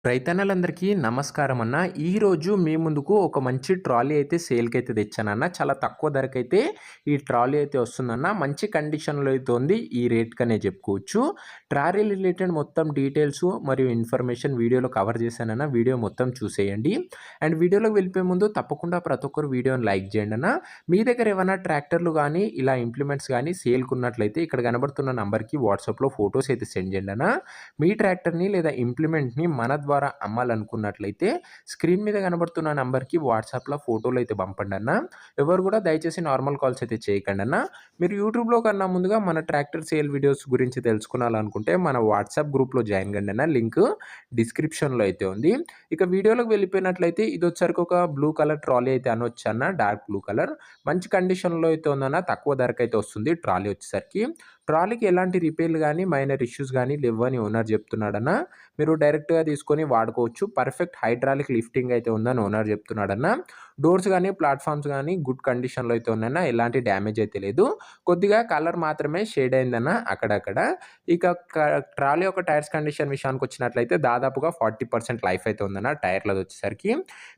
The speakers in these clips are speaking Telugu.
రైతన్నలందరికీ నమస్కారం అన్న. ఈరోజు మీ ముందుకు ఒక మంచి ట్రాలీ అయితే సేల్‌కైతే తెచ్చానన్న. చాలా తక్కువ ధరకైతే ఈ ట్రాలీ అయితే వస్తుందన్న. మంచి కండిషన్‌లో అయితే ఉంది. ఈ రేట్‌కనే చెప్పుకోవచ్చు. ట్రాలీ రిలేటెడ్ మొత్తం డీటెయిల్స్ మరియు ఇన్ఫర్మేషన్ వీడియోలో కవర్ చేశానన్న. వీడియో మొత్తం చూసేయండి. అండ్ వీడియోలోకి వెళ్ళిపోయే ముందు తప్పకుండా ప్రతి ఒక్కరు వీడియోని లైక్ చేయండి అన్న. మీ దగ్గర ఏమైనా ట్రాక్టర్లు గానీ, ఇలా ఇంప్లిమెంట్స్ గానీ సేల్‌కున్నట్లయితే ఇక్కడ కనబడుతున్న నంబర్‌కి వాట్సాప్‌లో ఫోటోస్ అయితే సెండ్ చేయండి అన్న. మీ ట్రాక్టర్‌ని లేదా ఇంప్లిమెంట్‌ని మన ద్వారా అమ్మాలనుకున్నట్లయితే స్క్రీన్ మీద కనబడుతున్న నంబర్‌కి వాట్సాప్‌లో ఫోటోలైతే పంపండన్న. ఎవరు కూడా దయచేసి నార్మల్ కాల్స్ అయితే చేయకండన్న. మీరు యూట్యూబ్‌లో కన్నా ముందుగా మన ట్రాక్టర్ సేల్ వీడియోస్ గురించి తెలుసుకోవాలనుకుంటే మన వాట్సాప్ గ్రూప్‌లో జాయిన్ కండన్న. లింక్ డిస్క్రిప్షన్‌లో అయితే ఉంది. ఇక వీడియోలోకి వెళ్ళిపోయినట్లయితే ఇదొచ్చేసరికి ఒక బ్లూ కలర్ ట్రాలీ అయితే అనొచ్చన్న. Dark blue colour. మంచి కండిషన్‌లో అయితే ఉందన్న. తక్కువ ధరకైతే వస్తుంది ట్రాలీ వచ్చేసరికి. ట్రాలీకి ఎలాంటి రిపేర్లు గానీ, మైనర్ ఇష్యూస్ గానీ లెవ్వని ఓనర్ చెప్తున్నాడన్న. మీరు డైరెక్ట్‌గా తీసుకొని వాడుకోవచ్చు. పర్ఫెక్ట్ హైడ్రాలిక్ లిఫ్టింగ్ అయితే ఉందని ఓనర్ చెప్తున్నాడన్న. డోర్స్ గానీ, ప్లాట్‌ఫార్మ్స్ గానీ గుడ్ కండిషన్‌లో అయితే ఉన్నాయన్న. ఎలాంటి డ్యామేజ్ అయితే లేదు. కొద్దిగా కలర్ మాత్రమే షేడ్ అయిందన్న అక్కడక్కడ. ఇక ట్రాలీ యొక్క టైర్స్ కండిషన్ విషయానికొచ్చినట్లయితే దాదాపుగా 40% లైఫ్ అయితే ఉందన్న టైర్‌లదొచ్చేసరికి.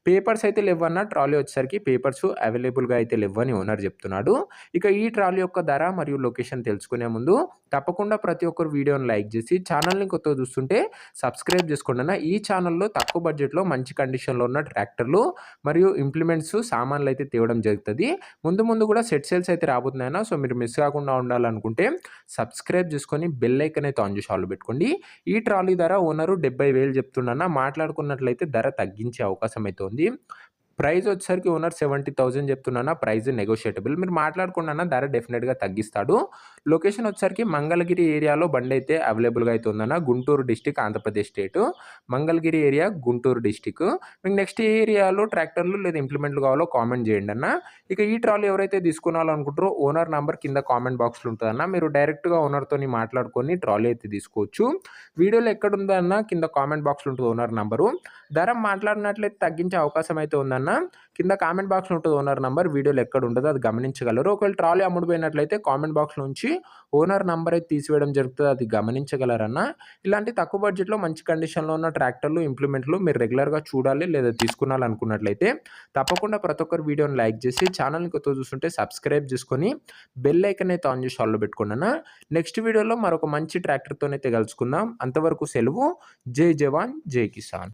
పేపర్స్ అయితే లెవ్వన్న. ట్రాలీ వచ్చేసరికి పేపర్స్ అవైలబుల్‌గా అయితే లెవ్వని ఓనర్ చెప్తున్నాడు. ఇక ఈ ట్రాలీ యొక్క ధర మరియు లొకేషన్ తెలుసుకునే ముందు తప్పకుండా ప్రతి ఒక్కరు వీడియోని లైక్ చేసి ఛానల్‌ని కొత్తగా చూస్తుంటే సబ్స్క్రైబ్ చేసుకోండన్న. ఈ ఛానల్‌లో తక్కువ బడ్జెట్‌లో మంచి కండిషన్‌లో ఉన్న ట్రాక్టర్లు మరియు ఇంప్లిమెంట్స్ సామాన్లయితే తేవడం జరుగుతది. ముందు ముందు కూడా సెట్ సేల్స్ అయితే రాబోతున్నాయన్న. సో, మీరు మిస్ కాకుండా ఉండాలనుకుంటే సబ్స్క్రైబ్ చేసుకొని బెల్ ఐకాన్ అయితే ఆన్ చేసి ఆల్‌లో పెట్టుకోండి. ఈ ట్రాలీ ధర ఓనరు 70,000 చెప్తుండన్న. మాట్లాడుకున్నట్లయితే ధర తగ్గించే అవకాశం అయితే ఉంది. ప్రైస్ వచ్చేసరికి ఓనర్ 70,000 చెప్తున్నాను. ప్రైస్ నెగోషియేటబుల్. మీరు మాట్లాడుకున్నా ధర డెఫినిట్‌గా తగ్గిస్తాడు. లొకేషన్ వచ్చేసరికి మంగళగిరి ఏరియాలో బండైతే అవైలబుల్‌గా అయితే ఉందన్న. గుంటూరు డిస్ట్రిక్ట్ ఆంధ్రప్రదేశ్ స్టేటు. Mangalagiri area Guntur district. మీకు నెక్స్ట్ ఏ ఏరియాలో ట్రాక్టర్లు లేదా ఇంప్లిమెంట్లు కావాలో కామెంట్ చేయండి అన్న. ఇక ఈ ట్రాలీ ఎవరైతే తీసుకోవాలనుకుంటారో ఓనర్ నంబర్ కింద కామెంట్ బాక్స్‌లో ఉంటదన్న. మీరు డైరెక్ట్‌గా ఓనర్‌తోని మాట్లాడుకొని ట్రాలీ అయితే తీసుకోవచ్చు. వీడియోలో ఎక్కడుందో అన్న కింద కామెంట్ బాక్స్‌లో ఉంటది ఓనర్ నంబరు. ధర మాట్లాడినట్లయితే తగ్గించే అవకాశం అయితే ఉందన్న. కింద కామెంట్ బాక్స్‌లో ఉంటది ఓనర్ నంబర్. వీడియోలో ఎక్కడ ఉండదో అది గమనించగలరు. ఒకవేళ ట్రాలీ అమ్ముడుపోయినట్లయితే కామెంట్ బాక్స్‌లో ఉంచి ఓనర్ నంబర్ అయితే తీసివేయడం జరుగుతది. అది గమనించగలరన్న. ఇలాంటి తక్కువ బడ్జెట్‌లో మంచి కండిషన్‌లో ఉన్న ట్రాక్టర్లు, ఇంప్లిమెంట్లు మీరు రెగ్యులర్‌గా చూడాలి లేదా తీసుకునాలనుకున్నట్లయితే తప్పకుండా ప్రతి ఒక్కరు వీడియోని లైక్ చేసి ఛానల్‌ని కొత్తగా చూస్తుంటే సబ్స్క్రైబ్ చేసుకొని బెల్ ఐకాన్ అయితే ఆన్ చేసి ఆల్‌లో పెట్టుకోండన్న. నెక్స్ట్ వీడియోలో మరొక మంచి ట్రాక్టర్‌తోనైతే కలుసుకుందాం. అంతవరకు సెలవు. జై జవాన్, జై కిసాన్.